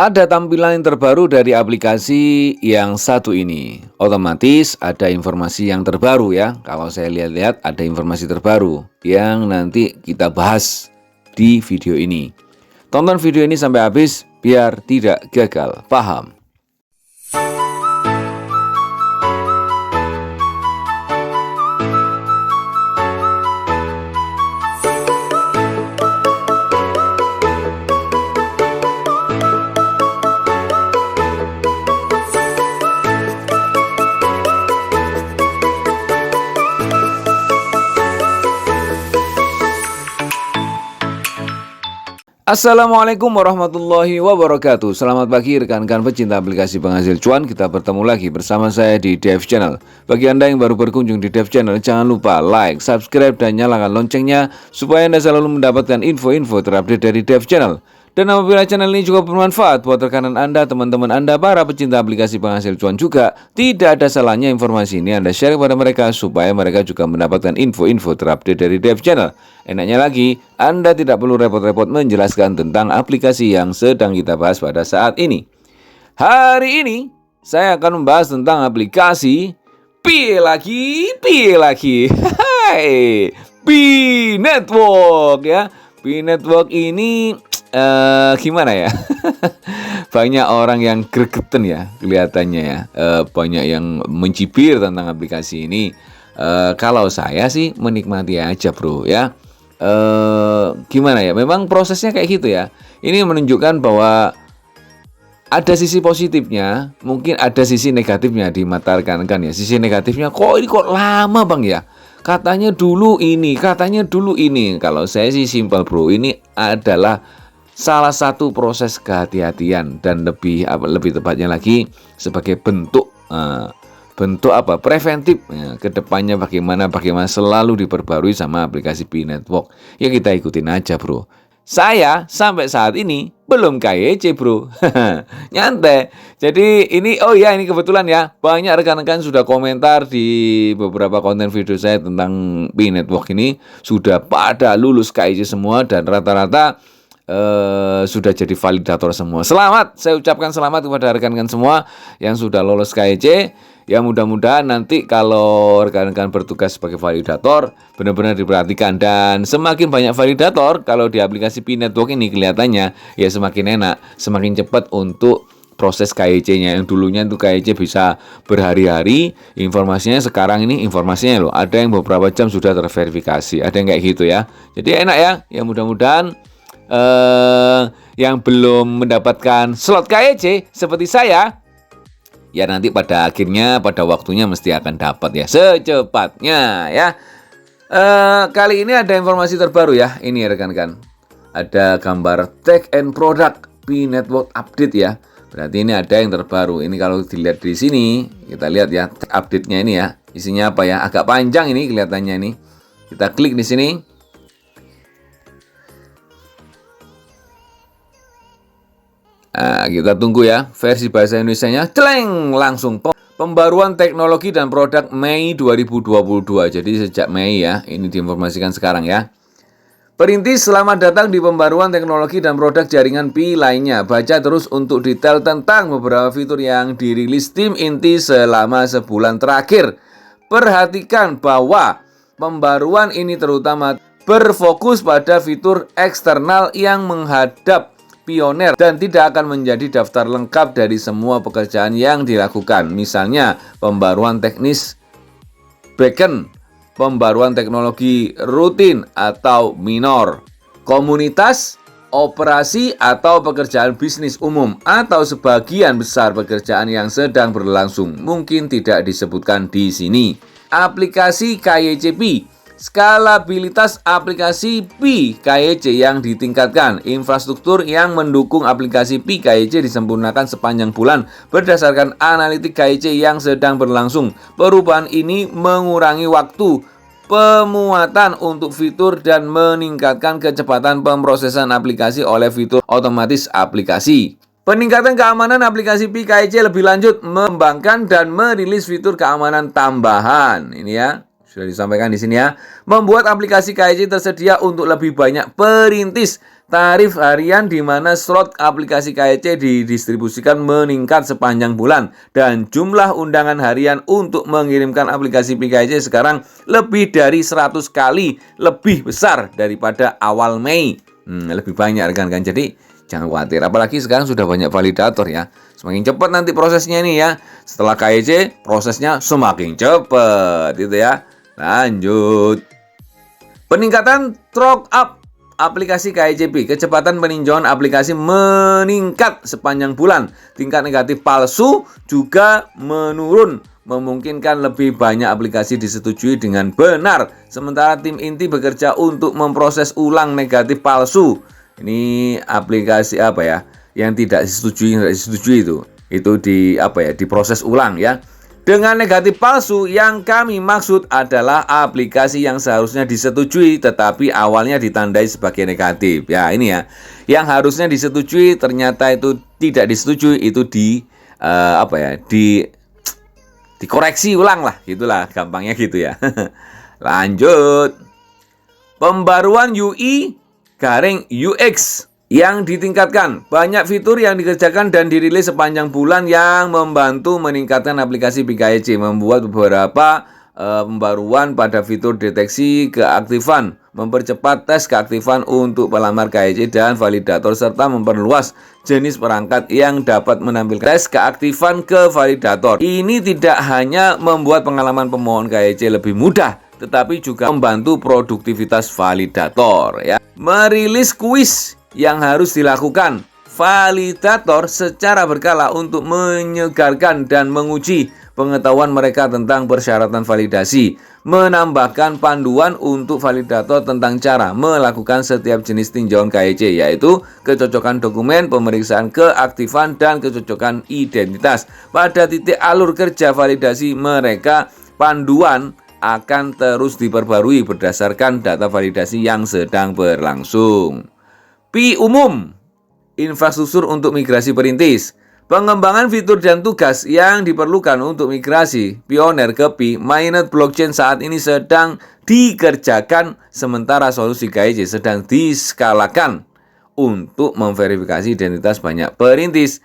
Ada tampilan yang terbaru dari aplikasi yang satu ini. Otomatis ada informasi yang terbaru ya. Kalau saya lihat-lihat ada informasi terbaru yang nanti kita bahas di video ini. Tonton video ini sampai habis biar tidak gagal paham. Assalamualaikum warahmatullahi wabarakatuh. Selamat pagi rekan-rekan pecinta aplikasi penghasil cuan. Kita bertemu lagi bersama saya di Dev Channel. Bagi Anda yang baru berkunjung di Dev Channel, jangan lupa like, subscribe, dan nyalakan loncengnya supaya Anda selalu mendapatkan info-info terupdate dari Dev Channel. Dan apabila channel ini juga bermanfaat buat rekanan Anda, teman-teman Anda, para pecinta aplikasi penghasil cuan juga, tidak ada salahnya informasi ini Anda share kepada mereka supaya mereka juga mendapatkan info-info terupdate dari Dev Channel. Enaknya lagi, Anda tidak perlu repot-repot menjelaskan tentang aplikasi yang sedang kita bahas pada saat ini. Hari ini, saya akan membahas tentang aplikasi Pi lagi. Pi Network ya. Pi Network ini gimana ya? Banyak orang yang gregeten ya kelihatannya ya. Banyak yang mencibir tentang aplikasi ini. Kalau saya sih menikmati aja bro ya. Gimana ya? Memang prosesnya kayak gitu ya. Ini menunjukkan bahwa ada sisi positifnya, mungkin ada sisi negatifnya di mata rekan-rekan ya. Sisi negatifnya, kok lama bang ya? Katanya dulu ini. Kalau saya sih simpel bro, ini adalah salah satu proses kehati-hatian dan lebih tepatnya lagi sebagai bentuk preventif ya, kedepannya bagaimana selalu diperbarui sama aplikasi Pi Network. Ya kita ikutin aja bro. Saya sampai saat ini belum KYC bro. Nyantai. Jadi ini ini kebetulan ya, banyak rekan-rekan sudah komentar di beberapa konten video saya tentang Pi Network ini, sudah pada lulus KYC semua dan rata-rata sudah jadi validator semua. Selamat, saya ucapkan selamat kepada rekan-rekan semua yang sudah lolos KYC. Ya mudah-mudahan nanti kalau rekan-rekan bertugas sebagai validator benar-benar diperhatikan, dan semakin banyak validator kalau di aplikasi Pi Network ini kelihatannya ya semakin enak, semakin cepat untuk proses KYC-nya. Yang dulunya itu KYC bisa berhari-hari, informasinya sekarang ini informasinya loh ada yang beberapa jam sudah terverifikasi, ada yang kayak gitu ya. Jadi enak ya. Ya mudah-mudahan yang belum mendapatkan slot KYC seperti saya, ya nanti pada waktunya mesti akan dapat ya, secepatnya ya. Kali ini ada informasi terbaru ya. Ini rekan-rekan, ada gambar tech and product Pi Network update ya. Berarti ini ada yang terbaru. Ini kalau dilihat di sini, kita lihat ya update-nya ini ya. Isinya apa ya? Agak panjang ini kelihatannya ini. Kita klik di sini. Nah, kita tunggu ya versi bahasa Indonesianya. Celeng, langsung pembaruan teknologi dan produk Mei 2022. Jadi sejak Mei ya, ini diinformasikan sekarang ya. Perintis, selamat datang di pembaruan teknologi dan produk jaringan Pi lainnya. Baca terus untuk detail tentang beberapa fitur yang dirilis tim inti selama sebulan terakhir. Perhatikan bahwa pembaruan ini terutama berfokus pada fitur eksternal yang menghadap pioner dan tidak akan menjadi daftar lengkap dari semua pekerjaan yang dilakukan. Misalnya pembaruan teknis backend, pembaruan teknologi rutin atau minor, komunitas, operasi atau pekerjaan bisnis umum, atau sebagian besar pekerjaan yang sedang berlangsung mungkin tidak disebutkan di sini. Aplikasi KYC Pi. Skalabilitas aplikasi Pi KYC yang ditingkatkan. Infrastruktur yang mendukung aplikasi Pi KYC disempurnakan sepanjang bulan berdasarkan analitik KYC yang sedang berlangsung. Perubahan ini mengurangi waktu pemuatan untuk fitur dan meningkatkan kecepatan pemrosesan aplikasi oleh fitur otomatis aplikasi. Peningkatan keamanan aplikasi Pi KYC lebih lanjut, mengembangkan dan merilis fitur keamanan tambahan. Ini ya. Sudah disampaikan di sini ya. Membuat aplikasi KYC tersedia untuk lebih banyak perintis. Tarif harian di mana slot aplikasi KYC didistribusikan meningkat sepanjang bulan. Dan jumlah undangan harian untuk mengirimkan aplikasi PKYC sekarang lebih dari 100 kali lebih besar daripada awal Mei. Lebih banyak rekan-rekan. Jadi jangan khawatir. Apalagi sekarang sudah banyak validator ya. Semakin cepat nanti prosesnya ini ya. Setelah KYC prosesnya semakin cepat gitu ya. Lanjut. Peningkatan truck up aplikasi KYCP. Kecepatan peninjauan aplikasi meningkat sepanjang bulan. Tingkat negatif palsu juga menurun. Memungkinkan lebih banyak aplikasi disetujui dengan benar. Sementara tim inti bekerja untuk memproses ulang negatif palsu. Ini aplikasi apa ya? Yang tidak disetujui itu. Itu diproses ulang ya. Dengan negatif palsu yang kami maksud adalah aplikasi yang seharusnya disetujui tetapi awalnya ditandai sebagai negatif. Ya, ini ya. Yang harusnya disetujui ternyata itu tidak disetujui, itu dikoreksi ulang lah, gitulah gampangnya gitu ya. Lanjut. Pembaruan UI garing UX yang ditingkatkan. Banyak fitur yang dikerjakan dan dirilis sepanjang bulan yang membantu meningkatkan aplikasi PKYC. Membuat beberapa pembaruan pada fitur deteksi keaktifan, mempercepat tes keaktifan untuk pelamar KYC dan validator, serta memperluas jenis perangkat yang dapat menampilkan tes keaktifan ke validator. Ini tidak hanya membuat pengalaman pemohon KYC lebih mudah, tetapi juga membantu produktivitas validator ya. Merilis kuis yang harus dilakukan validator secara berkala untuk menyegarkan dan menguji pengetahuan mereka tentang persyaratan validasi, menambahkan panduan untuk validator tentang cara melakukan setiap jenis tinjauan KYC, yaitu kecocokan dokumen, pemeriksaan keaktifan, dan kecocokan identitas. Pada titik alur kerja validasi mereka, panduan akan terus diperbarui berdasarkan data validasi yang sedang berlangsung. Pi umum, infrastruktur untuk migrasi perintis. Pengembangan fitur dan tugas yang diperlukan untuk migrasi Pioneer ke Pi mainnet blockchain saat ini sedang dikerjakan, sementara solusi KYC sedang diskalakan untuk memverifikasi identitas banyak perintis.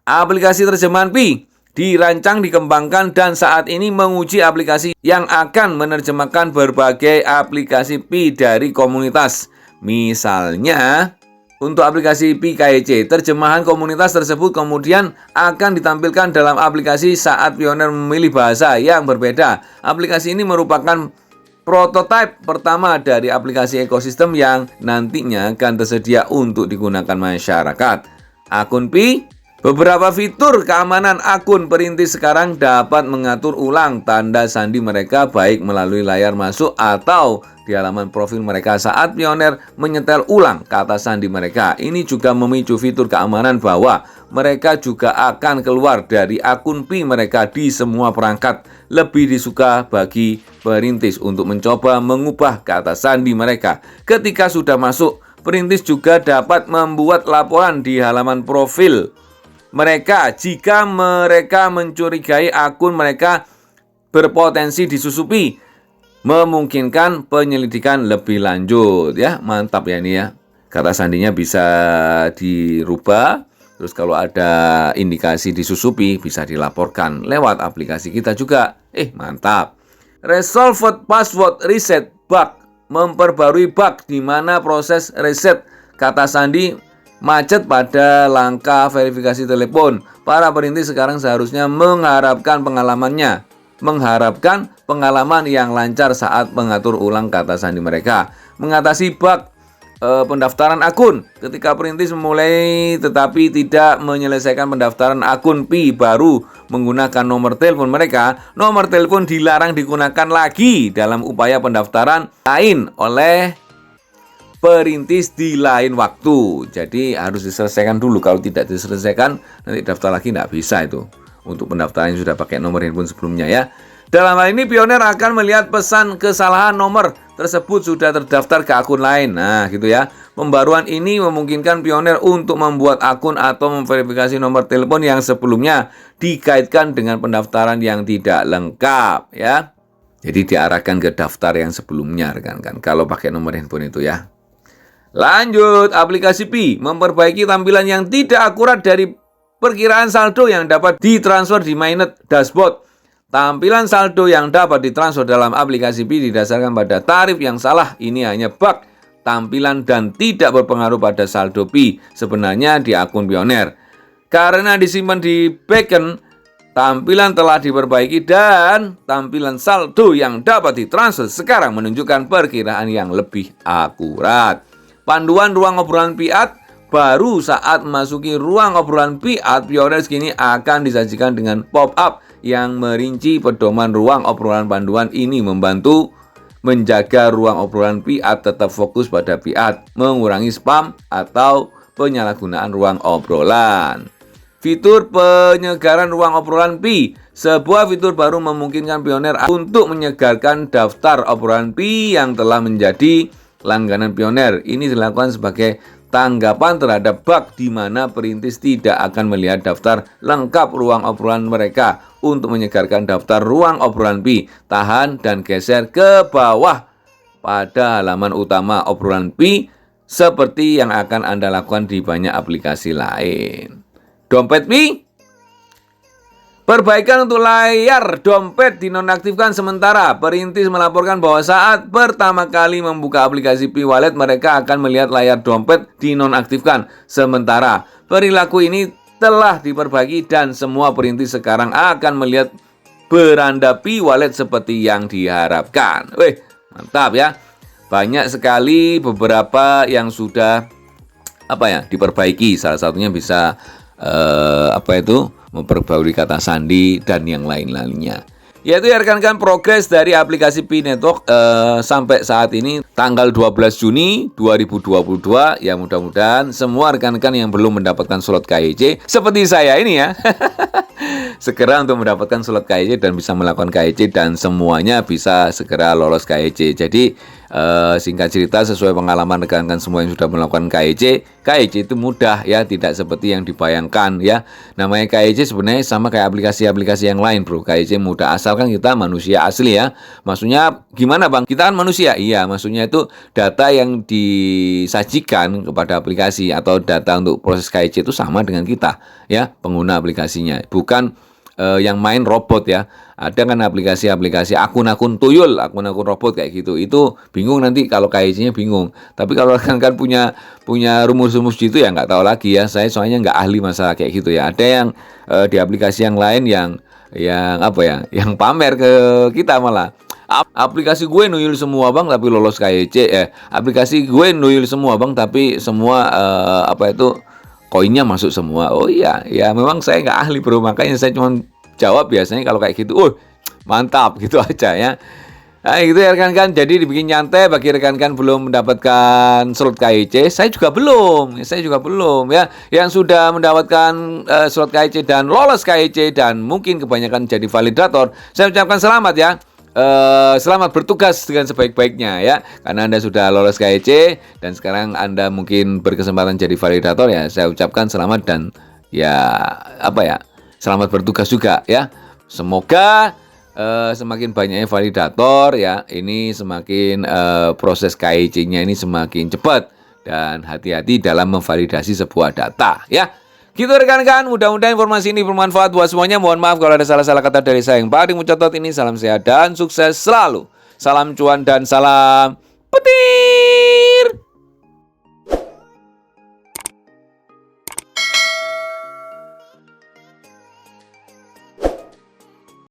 Aplikasi terjemahan Pi dirancang, dikembangkan, dan saat ini menguji aplikasi yang akan menerjemahkan berbagai aplikasi Pi dari komunitas. Misalnya, untuk aplikasi Pi KYC, terjemahan komunitas tersebut kemudian akan ditampilkan dalam aplikasi saat Pioneer memilih bahasa yang berbeda. Aplikasi ini merupakan prototipe pertama dari aplikasi ekosistem yang nantinya akan tersedia untuk digunakan masyarakat. Akun Pi. Beberapa fitur keamanan akun perintis sekarang dapat mengatur ulang tanda sandi mereka baik melalui layar masuk atau di halaman profil mereka saat Pioneer menyetel ulang kata sandi mereka. Ini juga memicu fitur keamanan bahwa mereka juga akan keluar dari akun Pi mereka di semua perangkat. Lebih disuka bagi perintis untuk mencoba mengubah kata sandi mereka. Ketika sudah masuk, perintis juga dapat membuat laporan di halaman profil mereka jika mereka mencurigai akun mereka berpotensi disusupi, memungkinkan penyelidikan lebih lanjut ya. Mantap ya ini ya. Kata sandinya bisa dirubah. Terus kalau ada indikasi disusupi bisa dilaporkan lewat aplikasi kita juga. Mantap. Resolved password reset bug, memperbarui bug di mana proses reset kata sandi macet pada langkah verifikasi telepon. Para perintis sekarang seharusnya mengharapkan pengalaman yang lancar saat mengatur ulang kata sandi mereka. Mengatasi bug pendaftaran akun. Ketika perintis memulai tetapi tidak menyelesaikan pendaftaran akun Pi baru menggunakan nomor telepon mereka, nomor telepon dilarang digunakan lagi dalam upaya pendaftaran lain oleh perintis di lain waktu. Jadi harus diselesaikan dulu. Kalau tidak diselesaikan nanti daftar lagi nggak bisa itu. Untuk pendaftaran yang sudah pakai nomor handphone sebelumnya ya. Dalam hal ini Pioneer akan melihat pesan kesalahan nomor tersebut sudah terdaftar ke akun lain. Nah gitu ya. Pembaruan ini memungkinkan Pioneer untuk membuat akun atau memverifikasi nomor telepon yang sebelumnya dikaitkan dengan pendaftaran yang tidak lengkap ya. Jadi diarahkan ke daftar yang sebelumnya rekan-rekan kalau pakai nomor handphone itu ya. Lanjut, aplikasi Pi memperbaiki tampilan yang tidak akurat dari perkiraan saldo yang dapat ditransfer di Mainnet Dashboard. Tampilan saldo yang dapat ditransfer dalam aplikasi Pi didasarkan pada tarif yang salah. Ini hanya bug tampilan dan tidak berpengaruh pada saldo Pi sebenarnya di akun Pioneer. Karena disimpan di backend, tampilan telah diperbaiki dan tampilan saldo yang dapat ditransfer sekarang menunjukkan perkiraan yang lebih akurat. Panduan ruang obrolan Piat baru saat memasuki ruang obrolan Piat, Pioneer kini akan disajikan dengan pop-up yang merinci pedoman ruang obrolan. Panduan ini membantu menjaga ruang obrolan Piat tetap fokus pada Piat, mengurangi spam atau penyalahgunaan ruang obrolan. Fitur penyegaran ruang obrolan Pi. Sebuah fitur baru memungkinkan Pioneer untuk menyegarkan daftar obrolan Pi yang telah menjadi langganan Pioneer. Ini dilakukan sebagai tanggapan terhadap bug di mana perintis tidak akan melihat daftar lengkap ruang obrolan mereka. Untuk menyegarkan daftar ruang obrolan Pi, tahan dan geser ke bawah pada halaman utama obrolan Pi seperti yang akan Anda lakukan di banyak aplikasi lain. Dompet Pi, perbaikan untuk layar dompet dinonaktifkan sementara. Perintis melaporkan bahwa saat pertama kali membuka aplikasi Pi Wallet, mereka akan melihat layar dompet dinonaktifkan sementara. Perilaku ini telah diperbaiki dan semua perintis sekarang akan melihat beranda Pi Wallet seperti yang diharapkan. Wih, mantap ya. Banyak sekali beberapa yang sudah diperbaiki. Salah satunya bisa memperbarui kata sandi dan yang lain-lainnya. Yaitu ya rekan-rekan progres dari aplikasi Pi Network sampai saat ini tanggal 12 Juni 2022. Ya mudah-mudahan semua rekan-rekan yang belum mendapatkan slot KIC seperti saya ini ya segera untuk mendapatkan slot KIC dan bisa melakukan KIC dan semuanya bisa segera lolos KIC. Jadi singkat cerita, sesuai pengalaman rekan-rekan semua yang sudah melakukan KIC itu mudah ya, tidak seperti yang dibayangkan ya. Namanya KIC sebenarnya sama kayak aplikasi-aplikasi yang lain bro. KIC mudah asalkan kita manusia asli ya. Maksudnya gimana bang? Kita kan manusia. Iya, maksudnya itu data yang disajikan kepada aplikasi atau data untuk proses KIC itu sama dengan kita ya, pengguna aplikasinya. Bukan yang main robot ya. Ada kan aplikasi-aplikasi akun-akun tuyul, akun-akun robot kayak gitu. Itu bingung nanti kalau KIC-nya bingung. Tapi kalau kan punya rumus-rumus gitu ya nggak tahu lagi ya. Saya soalnya nggak ahli masalah kayak gitu ya. Ada yang di aplikasi yang lain yang pamer ke kita malah. Aplikasi gue nuyul semua bang tapi lolos KIC. Aplikasi gue nuyul semua bang tapi semua koinnya masuk semua. Oh iya, ya memang saya nggak ahli bro, makanya saya cuma jawab biasanya kalau kayak gitu, mantap gitu aja ya. Nah gitu ya rekan-rekan, jadi dibikin nyantai bagi rekan-rekan belum mendapatkan slot KIC, saya juga belum ya. Yang sudah mendapatkan slot KIC dan lolos KIC dan mungkin kebanyakan jadi validator, saya ucapkan selamat ya. Selamat bertugas dengan sebaik-baiknya ya, karena Anda sudah lolos KIC dan sekarang Anda mungkin berkesempatan jadi validator ya. Saya ucapkan selamat dan selamat bertugas juga ya. Semoga semakin banyaknya validator ya, ini semakin proses KIC-nya ini semakin cepat dan hati-hati dalam memvalidasi sebuah data ya. Gitu rekan-rekan, mudah-mudahan informasi ini bermanfaat buat semuanya. Mohon maaf kalau ada salah-salah kata dari saya. Yang paling mencatat ini, salam sehat dan sukses selalu. Salam cuan dan salam petir.